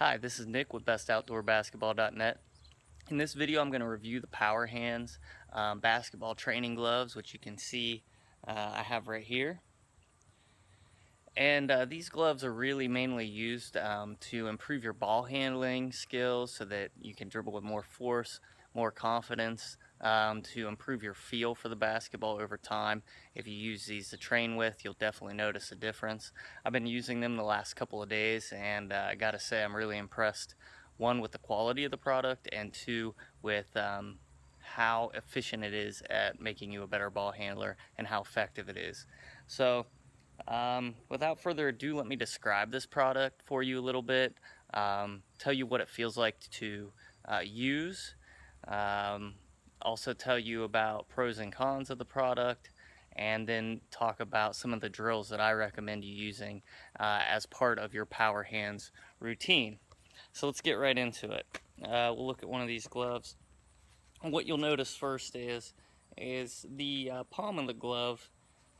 Hi, this is Nick with bestoutdoorbasketball.net. In this video, I'm going to review the POWERHANDZ basketball training gloves, which you can see I have right here. And these gloves are really mainly used to improve your ball handling skills so that you can dribble with more force, more confidence, to improve your feel for the basketball over time. If you use these to train with, you'll definitely notice a difference. I've been using them the last couple of days, and I gotta say I'm really impressed, one, with the quality of the product, and two, with how efficient it is at making you a better ball handler and how effective it is. So without further ado, let me describe this product for you a little bit, tell you what it feels like to use, um, also tell you about pros and cons of the product, and then talk about some of the drills that I recommend you using as part of your POWERHANDZ routine. So let's get right into it. We'll look at one of these gloves. What you'll notice first is the palm of the glove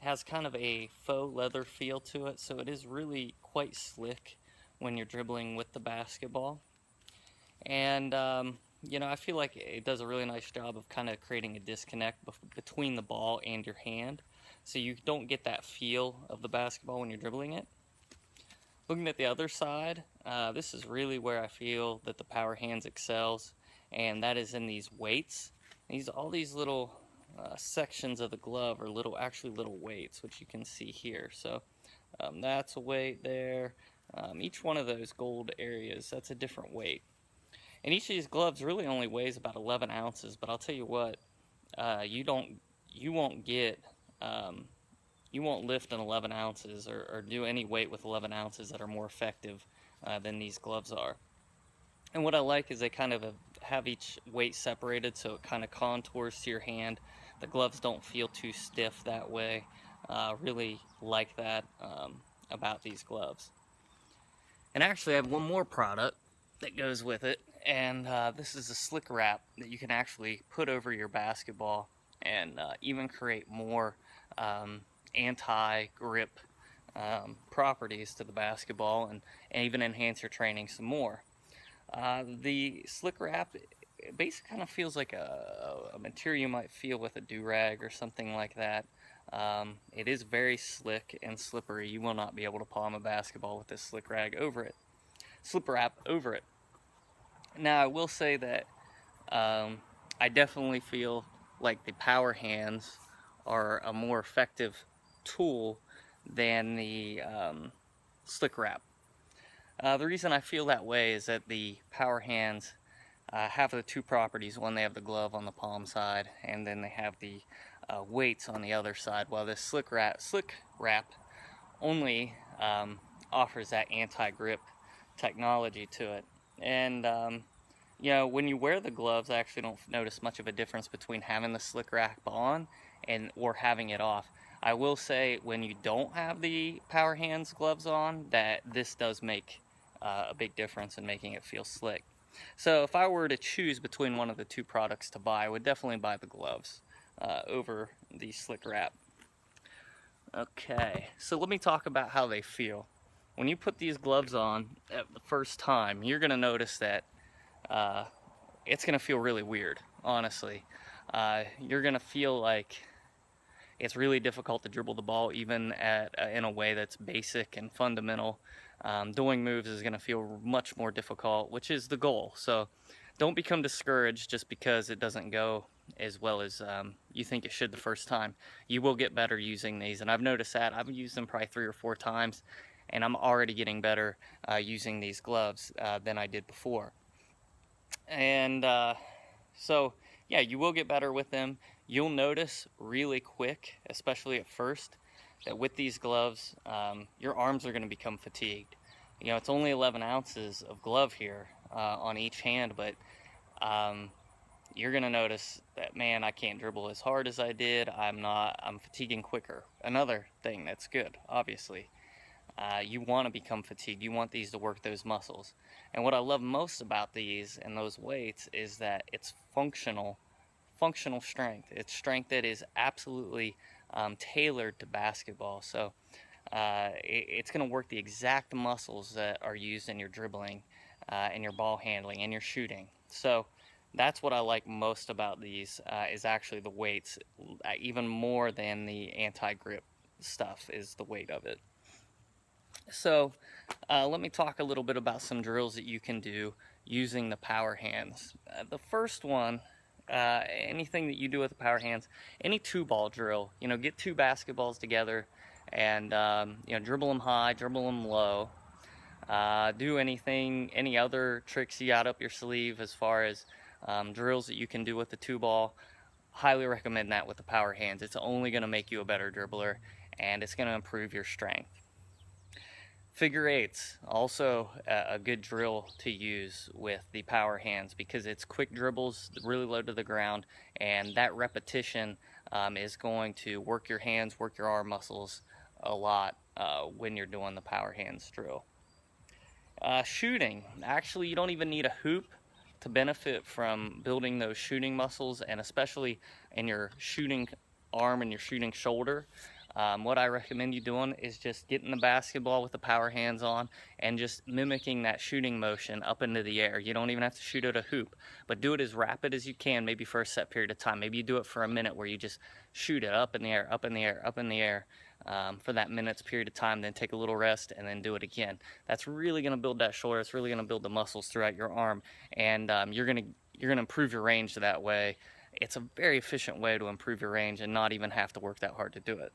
has kind of a faux leather feel to it, so it is really quite slick when you're dribbling with the basketball. And I feel like it does a really nice job of kind of creating a disconnect between the ball and your hand, so you don't get that feel of the basketball when you're dribbling it. Looking at the other side, this is really where I feel that the POWERHANDZ excels, and that is in these weights. All these little sections of the glove are actually little weights, which you can see here. So that's a weight there. Each one of those gold areas, that's a different weight. And each of these gloves really only weighs about 11 ounces, but I'll tell you what, you won't get you won't lift in 11 ounces or do any weight with 11 ounces that are more effective than these gloves are. And what I like is they kind of have each weight separated, so it kind of contours to your hand. The gloves don't feel too stiff that way. Really like that about these gloves. And actually I have one more product that goes with it, and this is a slick wrap that you can actually put over your basketball and even create more anti-grip properties to the basketball, and even enhance your training some more. The slick wrap, it basically kind of feels like a material you might feel with a do-rag or something like that. It is very slick and slippery. You will not be able to palm a basketball with this slick wrap over it. Now I will say that I definitely feel like the POWERHANDZ are a more effective tool than the slick wrap. The reason I feel that way is that the POWERHANDZ have the two properties. One, they have the glove on the palm side, and then they have the weights on the other side, while this slick wrap only offers that anti-grip technology to it. And when you wear the gloves, I actually don't notice much of a difference between having the slick wrap on or having it off. I will say, when you don't have the POWERHANDZ gloves on, that this does make a big difference in making it feel slick. So if I were to choose between one of the two products to buy, I would definitely buy the gloves over the slick wrap. Okay, so let me talk about how they feel. When you put these gloves on at the first time, you're going to notice that it's going to feel really weird, honestly. You're going to feel like it's really difficult to dribble the ball, even in a way that's basic and fundamental. Doing moves is going to feel much more difficult, which is the goal. So don't become discouraged just because it doesn't go as well as you think it should the first time. You will get better using these, and I've noticed that. I've used them probably 3 or 4 times, and I'm already getting better using these gloves than I did before. And so yeah, you will get better with them. You'll notice really quick, especially at first, that with these gloves, your arms are going to become fatigued. It's only 11 ounces of glove here on each hand, but you're going to notice that, man, I can't dribble as hard as I did. I'm fatiguing quicker. Another thing that's good, obviously. You want to become fatigued. You want these to work those muscles. And what I love most about these and those weights is that it's functional strength. It's strength that is absolutely tailored to basketball. So it's going to work the exact muscles that are used in your dribbling in your ball handling and your shooting. So that's what I like most about these, is actually the weights, even more than the anti-grip stuff is the weight of it. So let me talk a little bit about some drills that you can do using the power hands. The first one, anything that you do with the power hands, any two ball drill, get two basketballs together and dribble them high, dribble them low. Do any other tricks you got up your sleeve as far as drills that you can do with the two ball. Highly recommend that with the power hands. It's only going to make you a better dribbler, and it's going to improve your strength. Figure eights, also a good drill to use with the power hands because it's quick dribbles, really low to the ground, and that repetition is going to work your hands, work your arm muscles a lot when you're doing the power hands drill. Shooting, actually you don't even need a hoop to benefit from building those shooting muscles, and especially in your shooting arm and your shooting shoulder. What I recommend you doing is just getting the basketball with the power hands on and just mimicking that shooting motion up into the air. You don't even have to shoot at a hoop, but do it as rapid as you can, maybe for a set period of time. Maybe you do it for a minute where you just shoot it up in the air, up in the air, up in the air for that minute's period of time, then take a little rest and then do it again. That's really going to build that shoulder. It's really going to build the muscles throughout your arm, and you're going to improve your range that way. It's a very efficient way to improve your range and not even have to work that hard to do it.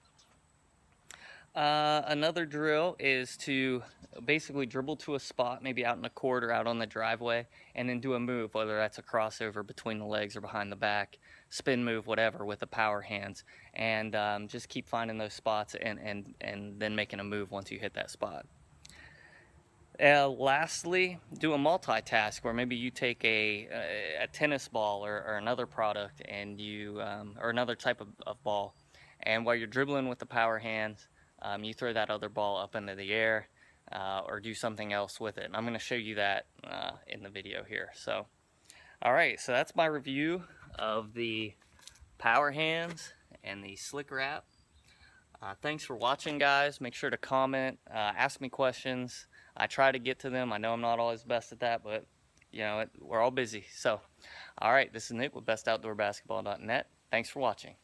Another drill is to basically dribble to a spot, maybe out in the court or out on the driveway, and then do a move, whether that's a crossover between the legs or behind the back, spin move, whatever, with the power hands, and just keep finding those spots and then making a move once you hit that spot. Lastly, do a multitask where maybe you take a tennis ball or another product and you or another type of ball, and while you're dribbling with the power hands, you throw that other ball up into the air or do something else with it. And I'm going to show you that in the video here. So, all right, so that's my review of the power hands and the slick wrap. Thanks for watching, guys. Make sure to comment, ask me questions. I try to get to them. I know I'm not always best at that, but we're all busy. So, all right, this is Nick with bestoutdoorbasketball.net. Thanks for watching.